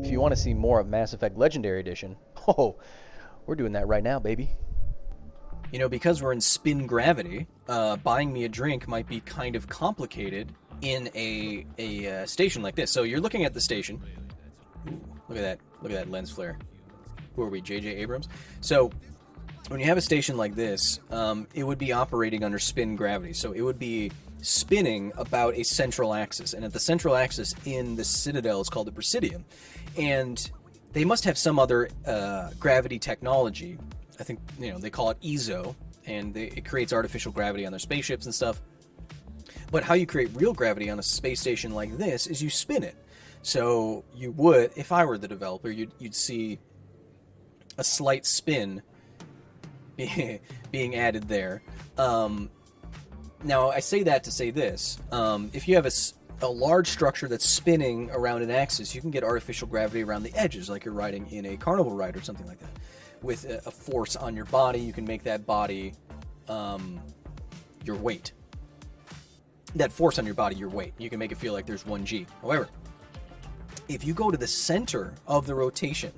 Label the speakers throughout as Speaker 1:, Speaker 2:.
Speaker 1: If you want to see more of Mass Effect Legendary Edition, oh, we're doing that right now, baby.
Speaker 2: You know, because we're in spin gravity, buying me a drink might be kind of complicated in a station like this. So you're looking at the station. Ooh, look at that. Look at that lens flare. Who are we, J.J. Abrams? So when you have a station like this, it would be operating under spin gravity. So it would be spinning about a central axis. And at the central axis in the Citadel is called the Presidium. And they must have some other gravity technology. I think, you know, they call it EZO, and it creates artificial gravity on their spaceships and stuff. But how you create real gravity on a space station like this is you spin it. So you would, if I were the developer, you'd see a slight spin being added there. Now, I say that to say this. If you have a large structure that's spinning around an axis, you can get artificial gravity around the edges, like you're riding in a carnival ride or something like that. With a force on your body, you can make that body your weight. That force on your body, your weight. You can make it feel like there's 1G. However, if you go to the center of the rotation,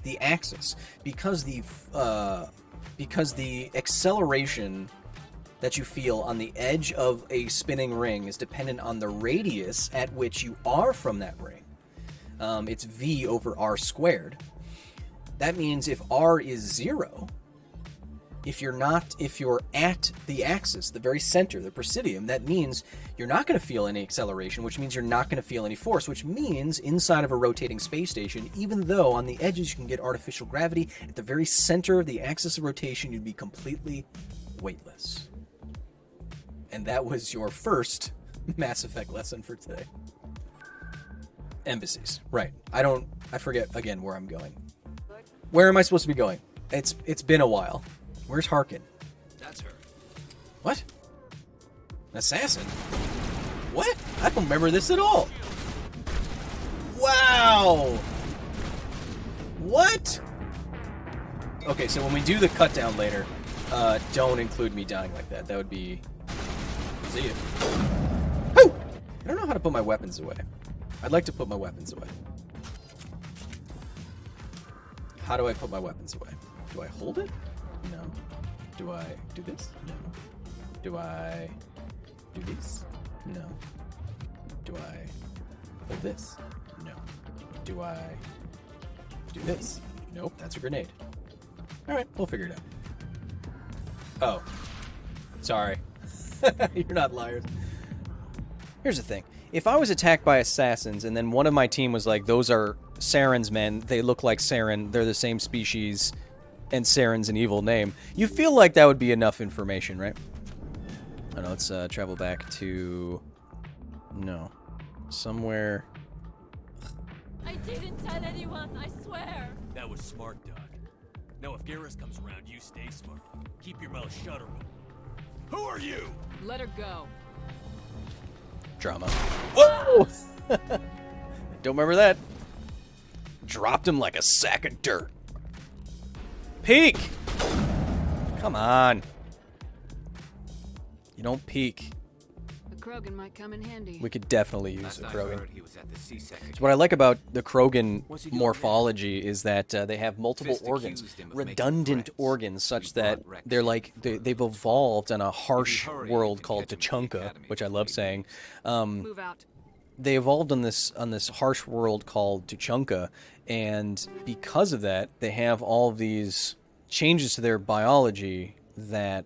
Speaker 2: the axis, because the acceleration that you feel on the edge of a spinning ring is dependent on the radius at which you are from that ring. It's V over R squared. That means if R is 0, if you're at the axis, the very center, the Presidium, that means you're not going to feel any acceleration, which means you're not going to feel any force, which means inside of a rotating space station, even though on the edges you can get artificial gravity, at the very center of the axis of rotation, you'd be completely weightless. And that was your first Mass Effect lesson for today. Embassies. Right. I forget again where I'm going. Where am I supposed to be going? It's been a while. Where's Harkin?
Speaker 3: That's her.
Speaker 2: What? An assassin? What? I don't remember this at all. Wow! What? Okay, so when we do the cut down later, don't include me dying like that. That would be... See ya. Woo! I don't know how to put my weapons away. I'd like to put my weapons away. How do I put my weapons away? Do I hold it? No. Do I do this? No. Do I do this? No. Do I hold this? No. Do I do this? Nope, that's a grenade. Alright, we'll figure it out. Oh. Sorry. You're not liars. Here's the thing. If I was attacked by assassins and then one of my team was like, those are Saren's men, they look like Saren, they're the same species, and Saren's an evil name, you feel like that would be enough information, right? I don't know, let's travel back to... No. Somewhere...
Speaker 4: I didn't tell anyone, I swear.
Speaker 3: That was smart, Doc. Now if Garrus comes around, you stay smart. Keep your mouth shut, or... Who are you?
Speaker 4: Let her go.
Speaker 2: Drama. Whoa! Don't remember that. Dropped him like a sack of dirt. Peek! Come on. You don't peek.
Speaker 4: A Krogan might come in handy.
Speaker 2: We could definitely use
Speaker 5: Last
Speaker 2: a
Speaker 5: I
Speaker 2: Krogan.
Speaker 5: heard, he was at the C-section.
Speaker 2: So what I like about the Krogan
Speaker 5: What's he doing
Speaker 2: morphology is that they have multiple
Speaker 5: Fist
Speaker 2: organs,
Speaker 5: accused him of making
Speaker 2: redundant
Speaker 5: threats.
Speaker 2: organs, such
Speaker 5: He
Speaker 2: that
Speaker 5: brought Wrex
Speaker 2: they're like
Speaker 5: in.
Speaker 2: they've evolved on a harsh
Speaker 5: hurry,
Speaker 2: world
Speaker 5: you can
Speaker 2: called
Speaker 5: catch him at the
Speaker 2: Tuchanka,
Speaker 5: academy
Speaker 2: which I
Speaker 5: before
Speaker 2: love
Speaker 5: he
Speaker 2: saying.
Speaker 4: Move out.
Speaker 2: They evolved on this harsh world called Tuchanka, and because of that, they have all of these changes to their biology that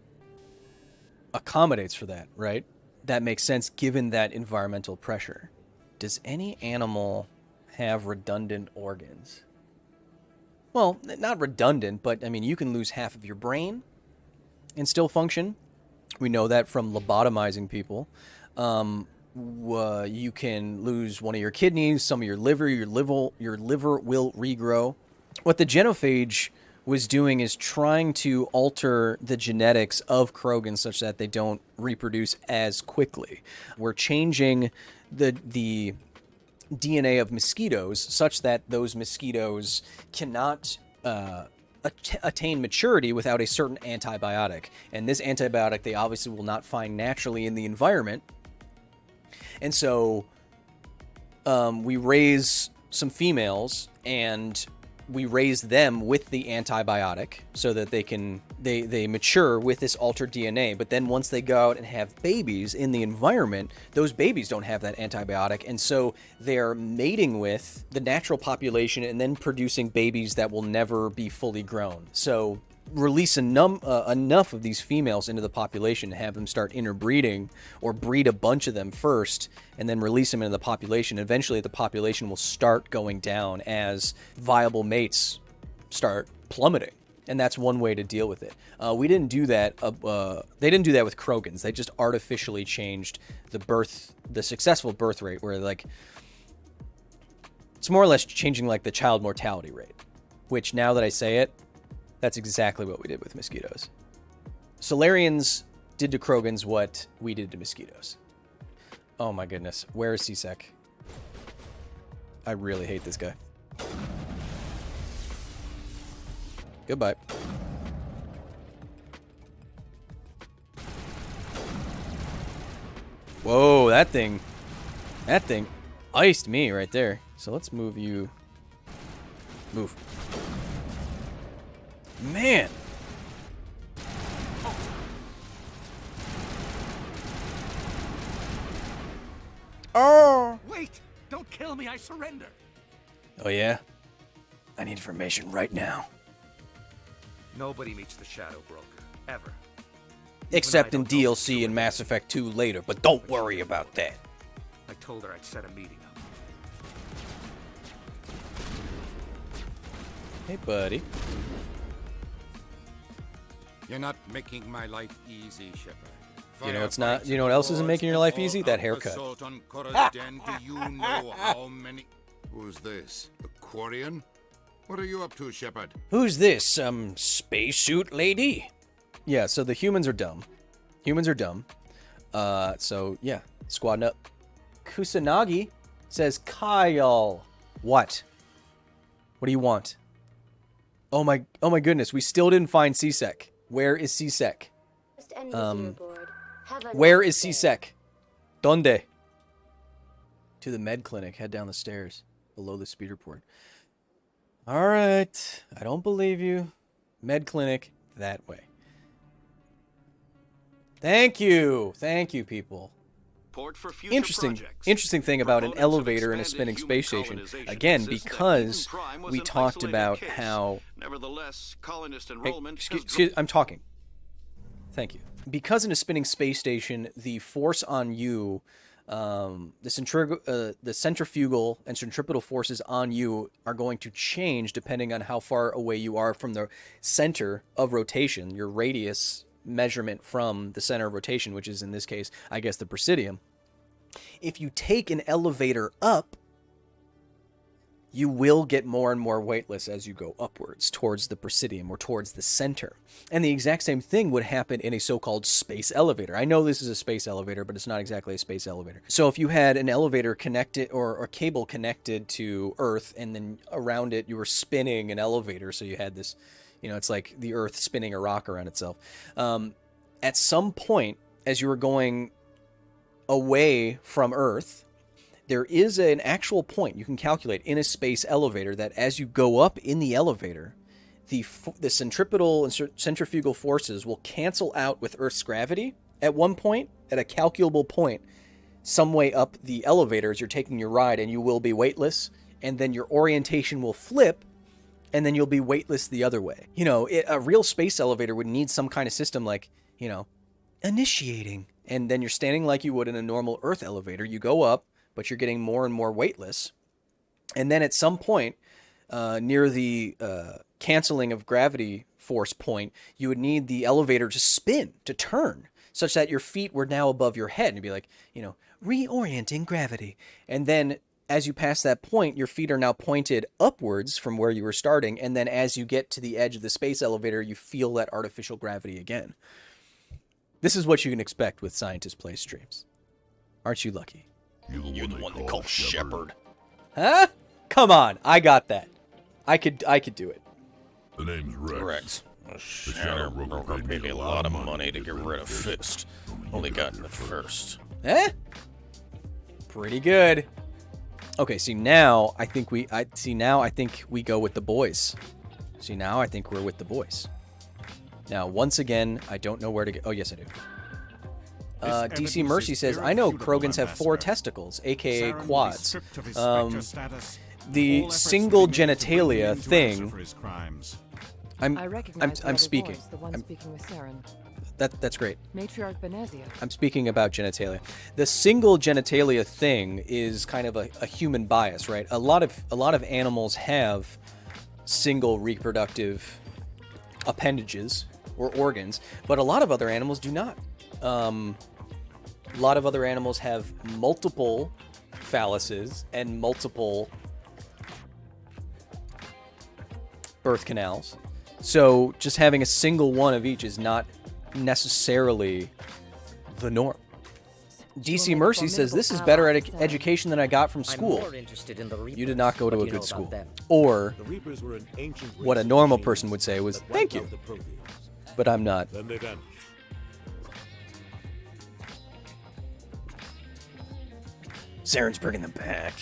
Speaker 2: accommodates for that, right? That makes sense given that environmental pressure. Does any animal have redundant organs? Well, not redundant, but I mean, you can lose half of your brain and still function. We know that from lobotomizing people. You can lose one of your kidneys, some of your liver. Your liver will regrow. What the genophage was doing is trying to alter the genetics of Krogan such that they don't reproduce as quickly. We're changing the DNA of mosquitoes such that those mosquitoes cannot attain maturity without a certain antibiotic. And this antibiotic they obviously will not find naturally in the environment. And so we raise some females and we raise them with the antibiotic so that they mature with this altered DNA. But then once they go out and have babies in the environment, those babies don't have that antibiotic. And so they're mating with the natural population and then producing babies that will never be fully grown. So release enough of these females into the population to have them start interbreeding, or breed a bunch of them first and then release them into the population. Eventually the population will start going down as viable mates start plummeting, and that's one way to deal with it. We didn't do that. They didn't do that with Krogans. They just artificially changed the successful birth rate, where like it's more or less changing like the child mortality rate, which now that I say it, that's exactly what we did with mosquitoes. Solarians did to Krogans what we did to mosquitoes. Oh my goodness. Where is C-Sec? I really hate this guy. Goodbye. Whoa, that thing iced me right there. So let's move you. Move. Man. Oh.
Speaker 3: Wait! Don't kill me, I surrender!
Speaker 2: Oh yeah? I need information right now.
Speaker 5: Nobody meets the Shadow Broker, ever.
Speaker 2: Except in
Speaker 5: Even I don't know
Speaker 2: DLC and Mass Effect 2 later, but don't worry about that.
Speaker 5: I told her I'd set a meeting up.
Speaker 2: Hey, buddy.
Speaker 6: You're not making my life easy, Shepard.
Speaker 2: You know it's not. You know what else isn't making your life easy? That haircut.
Speaker 6: Assault on Cora's den. Do you know how many? Who's this? The Quarian? What are you up to, Shepard?
Speaker 2: Who's this? Spacesuit lady? Yeah. So the humans are dumb. Humans are dumb. So yeah, squadding up. Kusanagi says, Kyle. What? What do you want? Oh my goodness, we still didn't find C-Sec. Where is C-Sec? Where is C-Sec? Donde? To the med clinic. Head down the stairs below the speeder port. All right. I don't believe you. Med clinic that way. Thank you. Thank you, people. Interesting thing about an elevator in a spinning space station. Again, because we talked about how... Excuse, I'm talking. Thank you. Because in a spinning space station, the force on you, the centrifugal and centripetal forces on you are going to change depending on how far away you are from the center of rotation, your radius measurement from the center of rotation, which is in this case, I guess, the Presidium. If you take an elevator up, you will get more and more weightless as you go upwards towards the Presidium or towards the center. And the exact same thing would happen in a so-called space elevator. I know this is a space elevator, but it's not exactly a space elevator. So if you had an elevator connected or a cable connected to Earth, and then around it you were spinning an elevator, so you had this, you know, it's like the Earth spinning a rock around itself. At some point, as you were going away from Earth, there is an actual point you can calculate in a space elevator that as you go up in the elevator, the centripetal and centrifugal forces will cancel out with Earth's gravity at one point, at a calculable point, some way up the elevator as you're taking your ride, and you will be weightless, and then your orientation will flip, and then you'll be weightless the other way. You know, a real space elevator would need some kind of system like, you know, initiating, and then you're standing like you would in a normal Earth elevator. You go up, but you're getting more and more weightless. And then at some point, near the canceling of gravity force point, you would need the elevator to spin, to turn, such that your feet were now above your head. And you'd be like, you know, reorienting gravity. And then as you pass that point, your feet are now pointed upwards from where you were starting. And then as you get to the edge of the space elevator, you feel that artificial gravity again. This is what you can expect with Scientist Play streams. Aren't you lucky?
Speaker 6: You're the one they call Shepard.
Speaker 2: Huh? Come on, I got that. I could do it.
Speaker 7: The name's Wrex.
Speaker 8: The Shadow Broker paid me a lot of money to get rid of Fist. Only got the first.
Speaker 2: Eh? Pretty good. Okay, see now I think we go with the boys. See now I think we're with the boys. Now once again, I don't know where to go. Oh yes I do. DC Mercy says, I know Krogans have 4 testicles, aka quads. The single genitalia thing. I'm speaking.
Speaker 9: Voice, the one speaking with Saren.
Speaker 2: That's great.
Speaker 9: Matriarch Benezia.
Speaker 2: I'm speaking about genitalia. The single genitalia thing is kind of a human bias, right? A lot of animals have single reproductive appendages or organs, but a lot of other animals do not. A lot of other animals have multiple phalluses and multiple birth canals. So just having a single one of each is not necessarily the norm. DC Mercy says, this is better education than I got from school. You did not go to a good school. Or what a normal person would say was, thank you. But I'm not. Saren's bringing them back.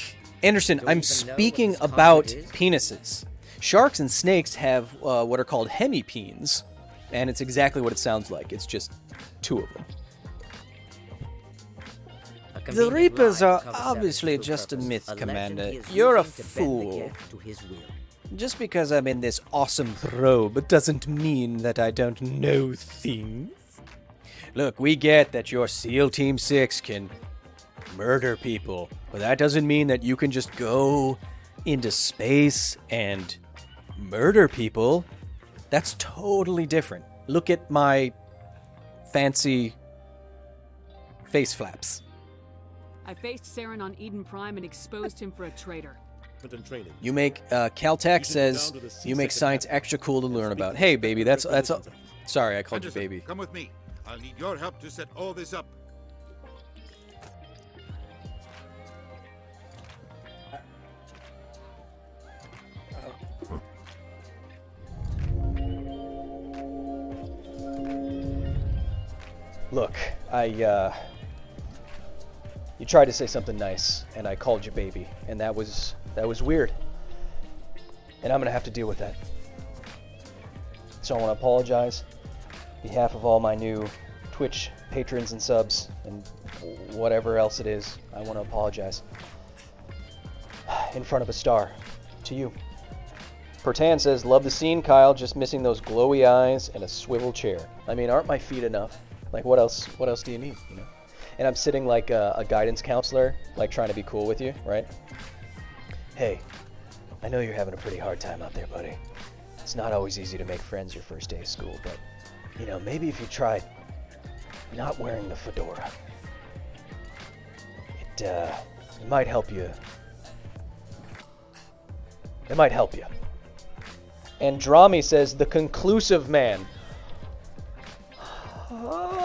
Speaker 2: Anderson, I'm speaking about penises. Sharks and snakes have what are called hemipenes, and it's exactly what it sounds like. It's just 2 of them. The Reapers are obviously just a myth, Commander. You're a fool. Just because I'm in this awesome robe doesn't mean that I don't know things. Look, we get that your SEAL Team 6 can murder people, but that doesn't mean that you can just go into space and murder people. That's totally different. Look at my fancy face flaps.
Speaker 10: I faced Saren on Eden Prime and exposed him for a traitor.
Speaker 2: You make Caltech says you make science extra cool to learn about. Hey, baby, that's a, sorry, I called you baby.
Speaker 6: Come with me. I'll need your help to set all this up.
Speaker 1: Look, you tried to say something nice, and I called you baby, and that was weird. And I'm gonna have to deal with that. So I want to apologize on behalf of all my new Twitch patrons and subs, and whatever else it is. I want to apologize in front of a star to you. Pertan says, love the scene, Kyle, just missing those glowy eyes and a swivel chair. I mean, aren't my feet enough? Like, what else do you need, you know? And I'm sitting like a guidance counselor, like trying to be cool with you, right? Hey, I know you're having a pretty hard time out there, buddy. It's not always easy to make friends your first day of school, but, you know, maybe if you tried not wearing the fedora, it might help you. It might help you. And Drami says, the conclusive man. Oh,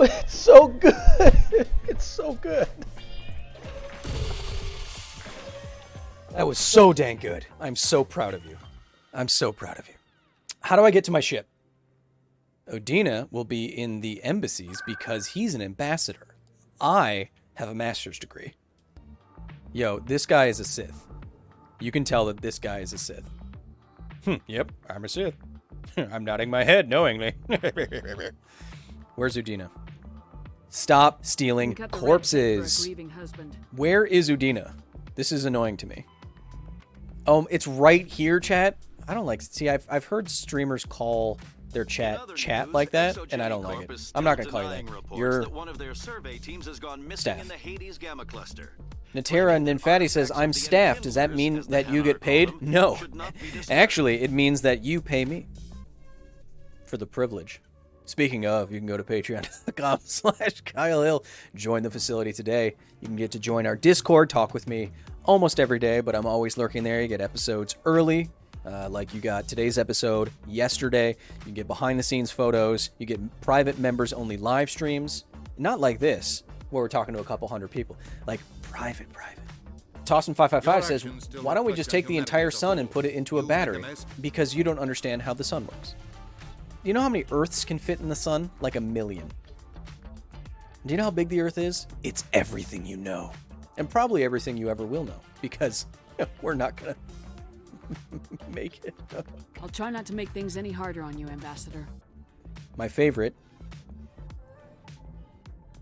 Speaker 1: it's so good. It's so good.
Speaker 2: That was so dang good. I'm so proud of you. I'm so proud of you. How do I get to my ship? Udina will be in the embassies because he's an ambassador. I have a master's degree. Yo, this guy is a Sith. You can tell that this guy is a Sith. Yep, I'm a Sith. I'm nodding my head knowingly. Where's Udina? Stop stealing corpses. Where is Udina? This is annoying to me. Oh, it's right here, chat. I don't like. See, I've heard streamers call their chat like that, and I don't like it. I'm not gonna call you that. You're staff. Natera and Nymphati says, I'm staff. Does that mean that you get paid? No. Actually, it means that you pay me for the privilege. Speaking of, you can go to patreon.com/Kyle Hill. Join the facility today. You can get to join our Discord, talk with me almost every day, but I'm always lurking there. You get episodes early, like you got today's episode yesterday. You can get behind-the-scenes photos. You get private members-only live streams. Not like this, where we're talking to a couple hundred people. Like private. Tossin555 says, why don't we just take the entire sun and put it into a battery? Because you don't understand how the sun works. Do you know how many Earths can fit in the sun? Like 1 million. Do you know how big the Earth is? It's everything you know. And probably everything you ever will know. Because we're not going to make it.
Speaker 10: I'll try not to make things any harder on you, Ambassador.
Speaker 2: My favorite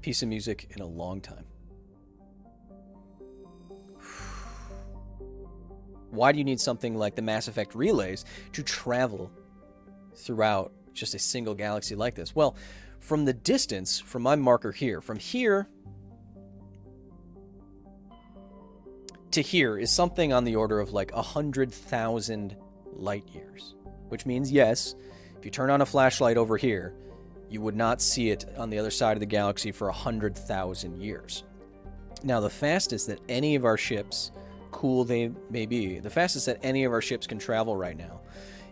Speaker 2: piece of music in a long time. Why do you need something like the Mass Effect relays to travel throughout just a single galaxy like this? Well, from the distance, from my marker here, from here to here is something on the order of like 100,000 light years. Which means, yes, if you turn on a flashlight over here, you would not see it on the other side of the galaxy for 100,000 years. Now, the fastest that any of our ships, cool they may be, the fastest that any of our ships can travel right now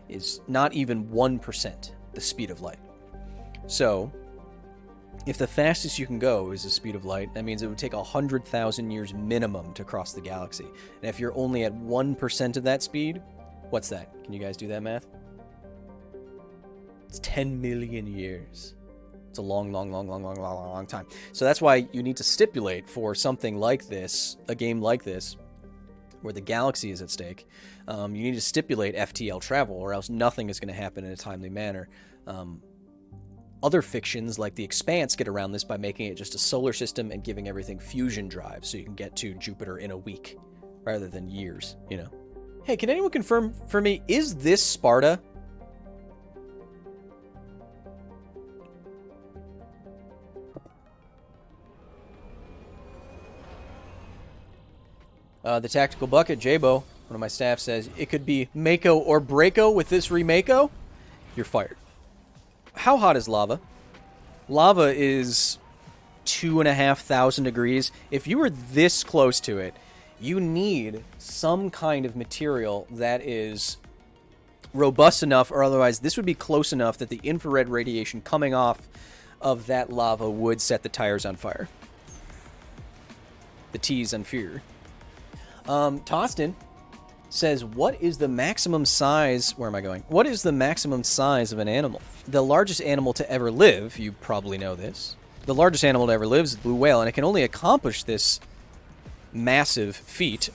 Speaker 2: is not even 1% the speed of light. So, if the fastest you can go is the speed of light, that means it would take 100,000 years minimum to cross the galaxy. And if you're only at 1% of that speed, what's that? Can you guys do that math? It's 10 million years. It's a long time. So that's why you need to stipulate for something like this, a game like this, where the galaxy is at stake. You need to stipulate FTL travel, or else nothing is going to happen in a timely manner. Other fictions, like The Expanse, get around this by making it just a solar system and giving everything fusion drives, so you can get to Jupiter in a week, rather than years, you know. Hey, can anyone confirm for me, is this Sparta? The Tactical Bucket, Jabo, one of my staff, says, it could be Mako or Breako with this remako? You're fired. How hot is lava? Lava is 2,500 degrees. If you were this close to it, you need some kind of material that is robust enough, or otherwise this would be close enough that the infrared radiation coming off of that lava would set the tires on fire. The T's on fear. Tostin says, what is the maximum size... Where am I going? What is the maximum size of an animal? The largest animal to ever live, you probably know this. The largest animal to ever live is the blue whale, and it can only accomplish this massive feat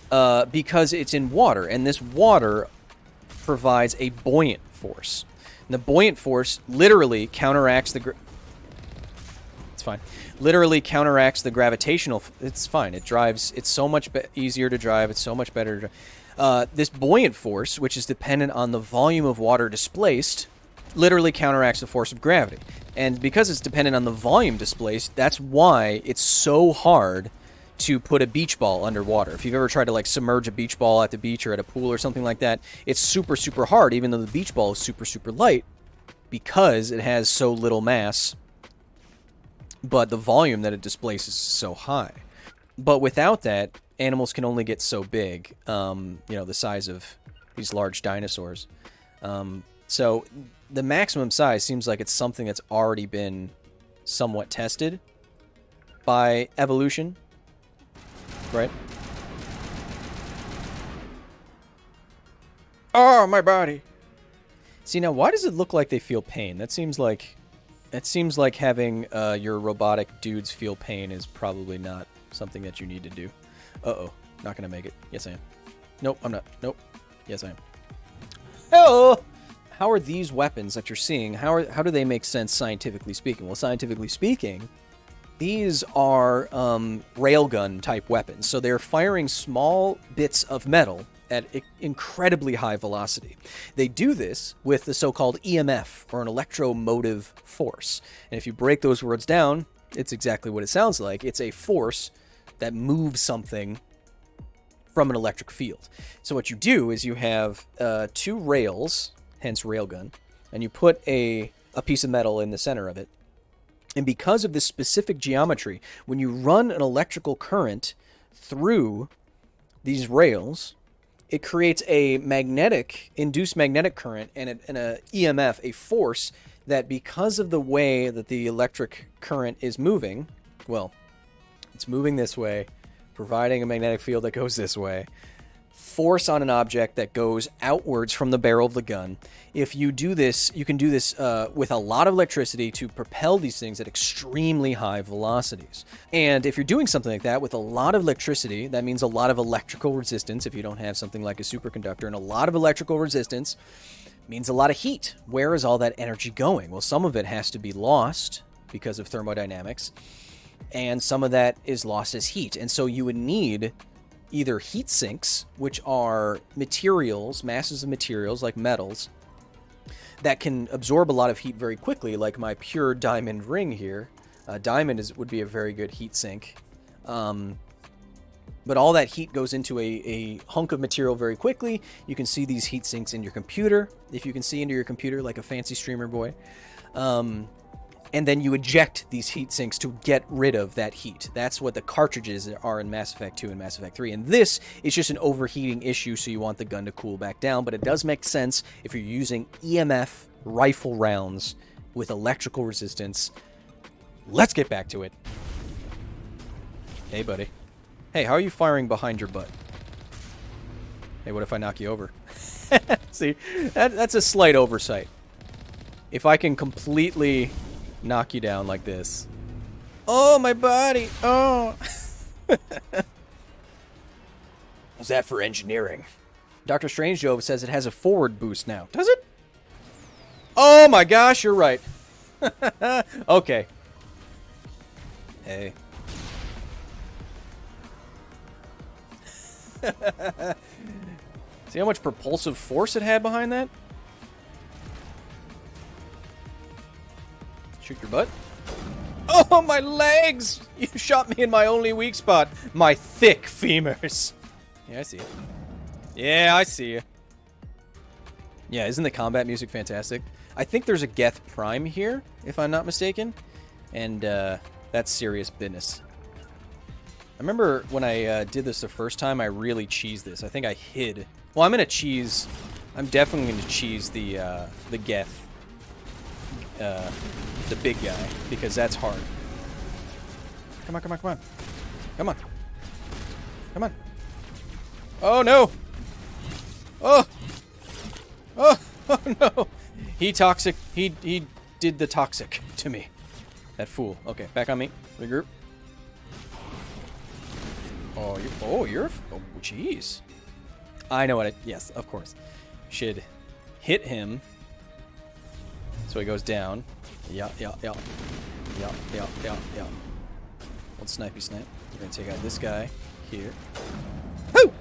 Speaker 2: because it's in water, and this water provides a buoyant force. And the buoyant force literally counteracts the... It's fine. Literally counteracts the gravitational... It's fine. It drives... It's so much easier to drive. It's so much better to drive. This buoyant force, which is dependent on the volume of water displaced, literally counteracts the force of gravity. And because it's dependent on the volume displaced, that's why it's so hard to put a beach ball underwater. If you've ever tried to like submerge a beach ball at the beach or at a pool or something like that, it's super, super hard, even though the beach ball is super, super light, because it has so little mass, but the volume that it displaces is so high. But without that, animals can only get so big, you know, the size of these large dinosaurs. So the maximum size seems like it's something that's already been somewhat tested by evolution, right? Oh, my body. See, now, why does it look like they feel pain? That seems like having your robotic dudes feel pain is probably not something that you need to do. Uh-oh. Not gonna make it. Yes, I am. Nope, I'm not. Nope. Yes, I am. Oh! How are these weapons that you're seeing, how do they make sense scientifically speaking? Well, scientifically speaking, these are railgun type weapons. So they're firing small bits of metal at incredibly high velocity. They do this with the so-called EMF, or an electromotive force. And if you break those words down, it's exactly what it sounds like. It's a force that moves something from an electric field. So what you do is you have two rails, hence railgun, and you put a piece of metal in the center of it. And because of this specific geometry, when you run an electrical current through these rails, it creates a induced magnetic current and a EMF, a force that, because of the way that the electric current is moving, well, it's moving this way, providing a magnetic field that goes this way, force on an object that goes outwards from the barrel of the gun. If you do this, you can do this with a lot of electricity to propel these things at extremely high velocities. And if you're doing something like that with a lot of electricity, that means a lot of electrical resistance if you don't have something like a superconductor, and a lot of electrical resistance means a lot of heat. Where is all that energy going? Well, some of it has to be lost because of thermodynamics, and some of that is lost as heat. And so you would need either heat sinks, which are materials, masses of materials like metals, that can absorb a lot of heat very quickly, like my pure diamond ring here. Diamond would be a very good heat sink. But all that heat goes into a hunk of material very quickly. You can see these heat sinks in your computer, if you can see into your computer like a fancy streamer boy. And then you eject these heat sinks to get rid of that heat. That's what the cartridges are in Mass Effect 2 and Mass Effect 3. And this is just an overheating issue, so you want the gun to cool back down. But it does make sense if you're using EMF rifle rounds with electrical resistance. Let's get back to it. Hey, buddy. Hey, how are you firing behind your butt? Hey, what if I knock you over? See, that's a slight oversight. If I can completely knock you down like this. Oh, my body. Oh. Was that for engineering? Dr. Strangeove says it has a forward boost now. Does it? Oh my gosh, you're right. Okay. Hey. See how much propulsive force it had behind that? Shoot your butt. Oh, my legs! You shot me in my only weak spot. My thick femurs. Yeah, I see it. Yeah, I see you. Yeah, isn't the combat music fantastic? I think there's a Geth Prime here, if I'm not mistaken. And that's serious business. I remember when I did this the first time, I really cheesed this. I think I hid. Well, I'm definitely going to cheese the Geth. The big guy, because that's hard. Come on, come on, come on. Come on. Come on. Oh, no. Oh. Oh, oh no. He did the toxic to me. That fool. Okay, back on me. Regroup. Oh, you're... Oh, jeez. I know what yes, of course. Should hit him so he goes down. Yeah. Old snipey snipe. We're gonna take out this guy here. Woo!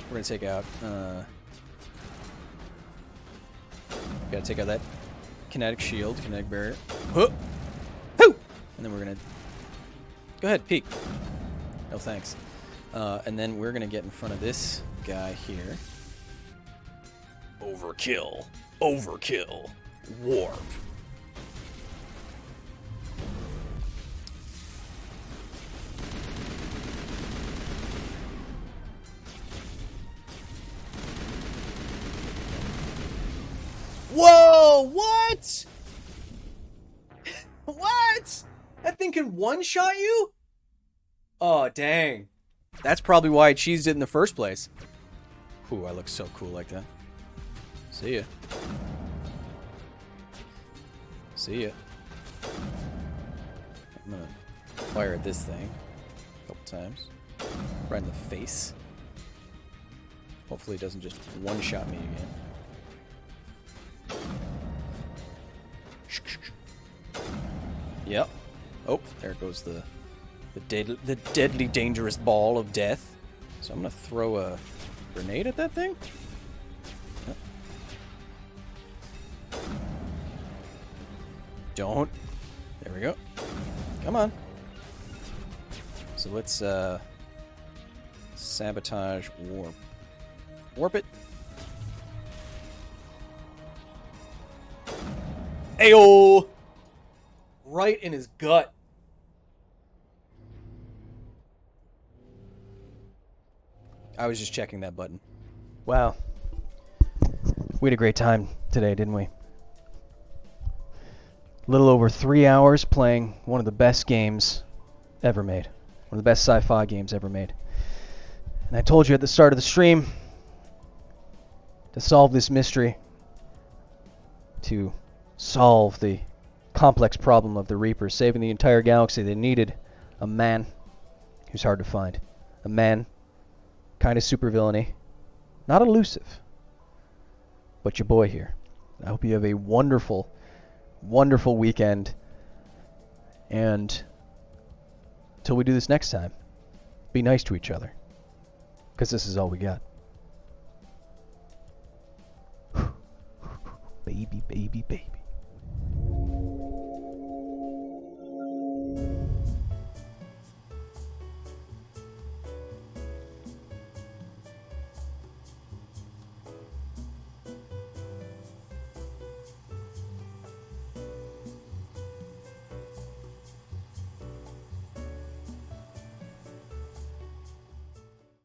Speaker 2: We're gonna take out, gotta take out that kinetic shield, kinetic barrier. Huh! Woo! And then we're gonna... Go ahead, peek. No thanks. And then we're gonna get in front of this guy here. Overkill. Overkill. Warp. Whoa! What? What? That thing can one-shot you? Oh, dang. That's probably why I cheesed it in the first place. Ooh, I look so cool like that. See ya. See ya. I'm gonna fire at this thing a couple times. Right in the face. Hopefully it doesn't just one-shot me again. Yep. Oh, there goes the deadly dangerous ball of death. So I'm gonna throw a grenade at that thing. Yep. Don't. There we go. Come on. So let's sabotage warp. Warp it. Ayo! Right in his gut. I was just checking that button.
Speaker 1: Wow. We had a great time today, didn't we? A little over 3 hours playing one of the best games ever made. One of the best sci-fi games ever made. And I told you at the start of the stream, to solve this mystery, to solve the complex problem of the Reapers, saving the entire galaxy. They needed a man who's hard to find. A man, kind of supervillainy, not elusive, but your boy here. I hope you have a wonderful, wonderful weekend. And until we do this next time, be nice to each other, because this is all we got. Baby, baby, baby.